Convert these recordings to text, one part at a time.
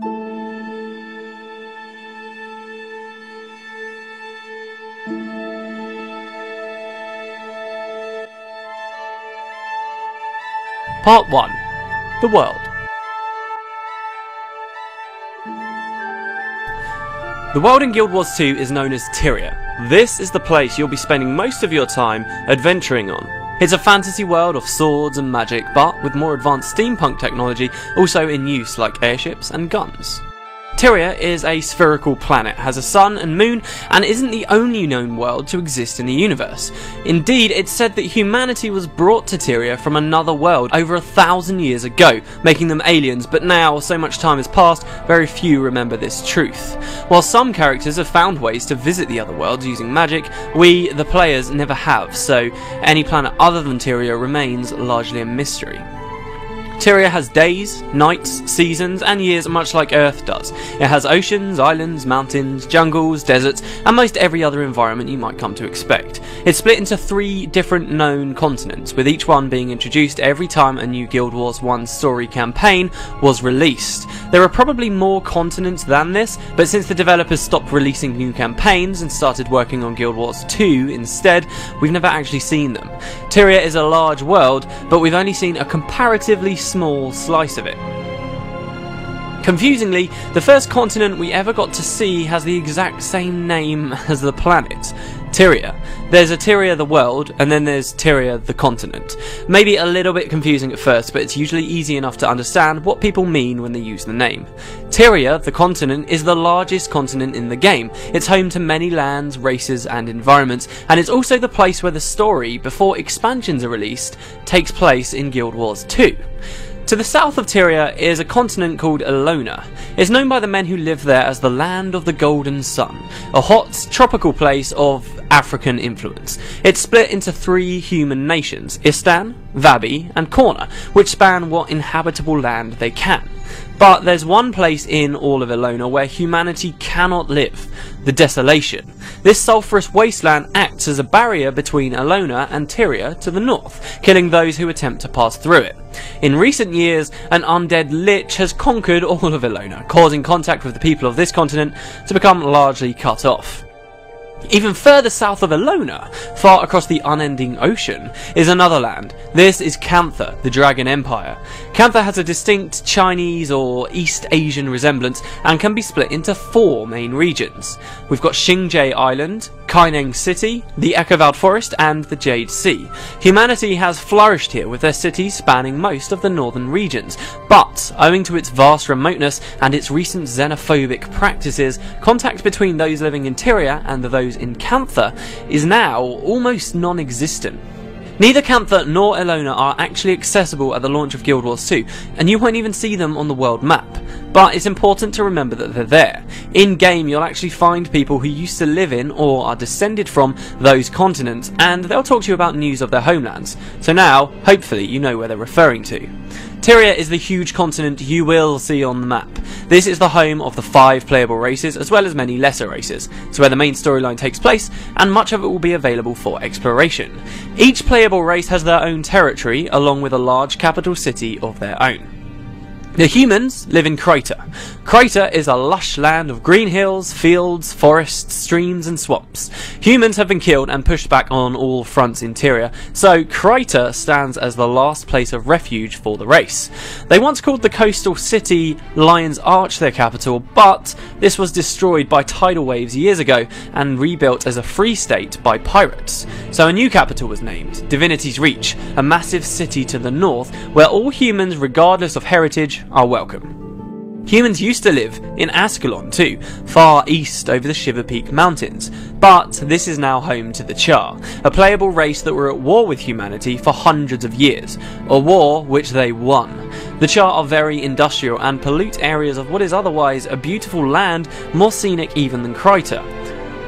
Part 1. The World. The world in Guild Wars 2 is known as Tyria. This is the place you'll be spending most of your time adventuring on. It's a fantasy world of swords and magic, but with more advanced steampunk technology also in use like airships and guns. Tyria is a spherical planet, has a sun and moon, and isn't the only known world to exist in the universe. Indeed, it's said that humanity was brought to Tyria from another world over 1,000 years ago, making them aliens, but now, so much time has passed, very few remember this truth. While some characters have found ways to visit the other worlds using magic, we, the players, never have, so any planet other than Tyria remains largely a mystery. Tyria has days, nights, seasons, and years much like Earth does. It has oceans, islands, mountains, jungles, deserts, and most every other environment you might come to expect. It's split into 3 different known continents, with each one being introduced every time a new Guild Wars 1 story campaign was released. There are probably more continents than this, but since the developers stopped releasing new campaigns and started working on Guild Wars 2 instead, we've never actually seen them. Tyria is a large world, but we've only seen a comparatively small slice of it. Confusingly, the first continent we ever got to see has the exact same name as the planet, Tyria. There's a Tyria the world, and then there's Tyria the continent. Maybe a little bit confusing at first, but it's usually easy enough to understand what people mean when they use the name. Tyria, the continent, is the largest continent in the game. It's home to many lands, races, and environments, and it's also the place where the story, before expansions are released, takes place in Guild Wars 2. To the south of Tyria is a continent called Elona. It's known by the men who live there as the Land of the Golden Sun, a hot, tropical place of African influence. It's split into 3 human nations, Istan, Vabi, and Korna, which span what inhabitable land they can. But there's one place in all of Elona where humanity cannot live, the Desolation. This sulphurous wasteland acts as a barrier between Elona and Tyria to the north, killing those who attempt to pass through it. In recent years, an undead lich has conquered all of Elona, causing contact with the people of this continent to become largely cut off. Even further south of Elona, far across the unending ocean, is another land. This is Cantha, the Dragon Empire. Cantha has a distinct Chinese or East Asian resemblance and can be split into 4 main regions. We've got Xingjie Island, Kaineng City, the Echovald Forest, and the Jade Sea. Humanity has flourished here, with their cities spanning most of the northern regions, but owing to its vast remoteness and its recent xenophobic practices, contact between those living in Tyria and those in Cantha is now almost non-existent. Neither Cantha nor Elona are actually accessible at the launch of Guild Wars 2, and you won't even see them on the world map. But it's important to remember that they're there. In-game, you'll actually find people who used to live in or are descended from those continents, and they'll talk to you about news of their homelands. So now, hopefully, you know where they're referring to. Tyria is the huge continent you will see on the map. This is the home of the 5 playable races, as well as many lesser races. It's where the main storyline takes place, and much of it will be available for exploration. Each playable race has their own territory, along with a large capital city of their own. The humans live in Crater. Crater is a lush land of green hills, fields, forests, streams and swamps. Humans have been killed and pushed back on all fronts in Tyria, so Crater stands as the last place of refuge for the race. They once called the coastal city Lion's Arch their capital, but this was destroyed by tidal waves years ago and rebuilt as a free state by pirates. So a new capital was named, Divinity's Reach, a massive city to the north where all humans, regardless of heritage, are welcome. Humans used to live in Ascalon too, far east over the Shiver Peak Mountains, but this is now home to the Char, a playable race that were at war with humanity for hundreds of years, a war which they won. The Char are very industrial and pollute areas of what is otherwise a beautiful land, more scenic even than Crater.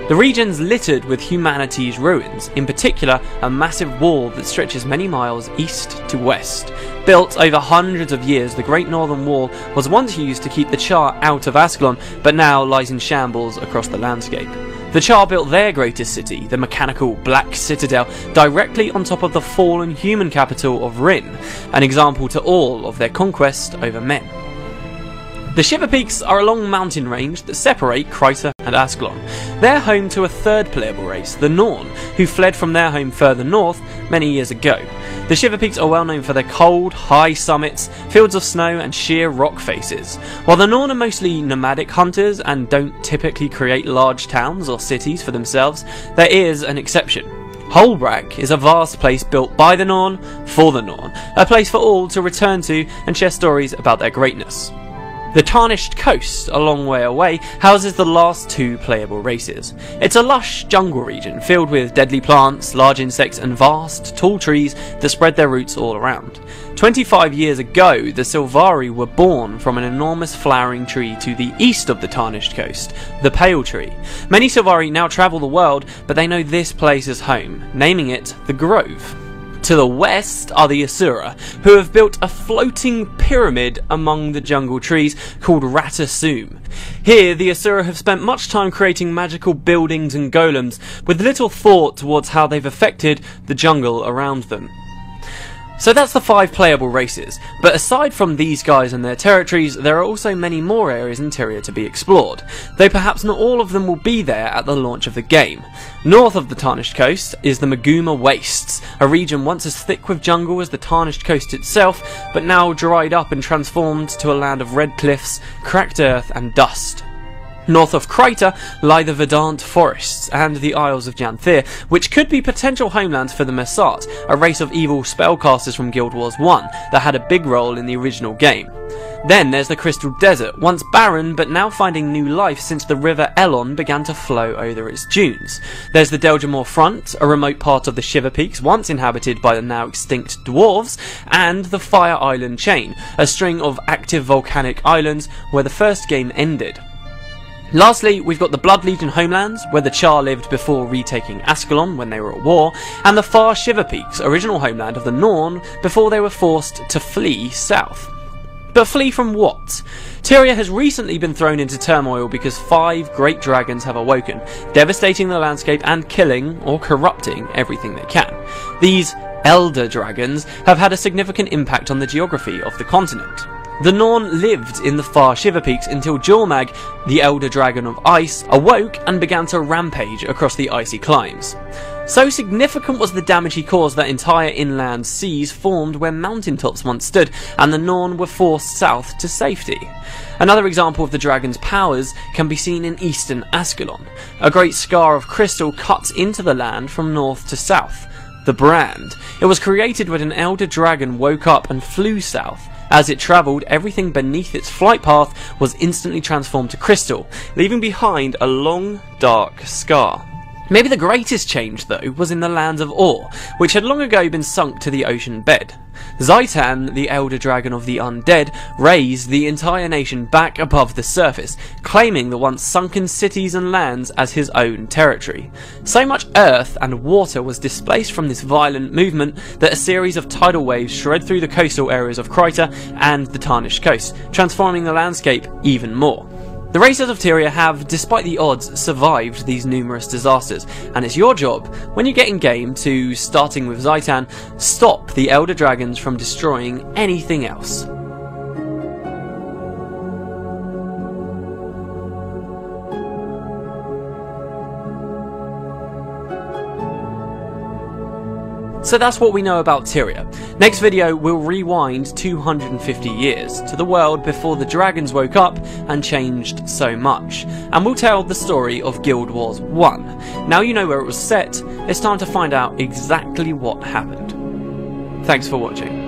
The region's littered with humanity's ruins, in particular a massive wall that stretches many miles east to west. Built over hundreds of years, the Great Northern Wall was once used to keep the Char out of Ascalon, but now lies in shambles across the landscape. The Char built their greatest city, the mechanical Black Citadel, directly on top of the fallen human capital of Rin, an example to all of their conquest over men. The Shiver Peaks are a long mountain range that separate Kryta and Ascalon. They're home to a third playable race, the Norn, who fled from their home further north many years ago. The Shiver Peaks are well known for their cold, high summits, fields of snow and sheer rock faces. While the Norn are mostly nomadic hunters and don't typically create large towns or cities for themselves, there is an exception. Holbrak is a vast place built by the Norn, for the Norn, a place for all to return to and share stories about their greatness. The Tarnished Coast, a long way away, houses the last two playable races. It's a lush jungle region filled with deadly plants, large insects and vast, tall trees that spread their roots all around. 25 years ago, the Sylvari were born from an enormous flowering tree to the east of the Tarnished Coast, the Pale Tree. Many Sylvari now travel the world, but they know this place as home, naming it the Grove. To the west are the Asura, who have built a floating pyramid among the jungle trees called Ratasum. Here, the Asura have spent much time creating magical buildings and golems, with little thought towards how they've affected the jungle around them. So that's the 5 playable races, but aside from these guys and their territories, there are also many more areas in Tyria to be explored, though perhaps not all of them will be there at the launch of the game. North of the Tarnished Coast is the Maguma Wastes, a region once as thick with jungle as the Tarnished Coast itself, but now dried up and transformed to a land of red cliffs, cracked earth and dust. North of Kryta lie the Verdant Forests and the Isles of Janthir, which could be potential homelands for the Messart, a race of evil spellcasters from Guild Wars 1 that had a big role in the original game. Then there's the Crystal Desert, once barren but now finding new life since the river Elon began to flow over its dunes. There's the Delgamore Front, a remote part of the Shiver Peaks once inhabited by the now extinct dwarves, and the Fire Island Chain, a string of active volcanic islands where the first game ended. Lastly, we've got the Blood Legion homelands, where the Char lived before retaking Ascalon when they were at war, and the far Shiver Peaks, original homeland of the Norn, before they were forced to flee south. But flee from what? Tyria has recently been thrown into turmoil because 5 great dragons have awoken, devastating the landscape and killing, or corrupting, everything they can. These elder dragons have had a significant impact on the geography of the continent. The Norn lived in the far Shiver Peaks until Jormag, the elder dragon of ice, awoke and began to rampage across the icy climes. So significant was the damage he caused that entire inland seas formed where mountaintops once stood, and the Norn were forced south to safety. Another example of the dragon's powers can be seen in eastern Ascalon. A great scar of crystal cuts into the land from north to south. The Brand. It was created when an elder dragon woke up and flew south. As it travelled, everything beneath its flight path was instantly transformed to crystal, leaving behind a long, dark scar. Maybe the greatest change, though, was in the lands of Or, which had long ago been sunk to the ocean bed. Zaitan, the elder dragon of the undead, raised the entire nation back above the surface, claiming the once sunken cities and lands as his own territory. So much earth and water was displaced from this violent movement that a series of tidal waves shred through the coastal areas of Kryta and the Tarnished Coast, transforming the landscape even more. The races of Tyria have, despite the odds, survived these numerous disasters, and it's your job, when you get in game, to, starting with Zaitan, stop the Elder Dragons from destroying anything else. So that's what we know about Tyria. Next video, we'll rewind 250 years to the world before the dragons woke up and changed so much, and we'll tell the story of Guild Wars 1. Now you know where it was set, it's time to find out exactly what happened. Thanks for watching.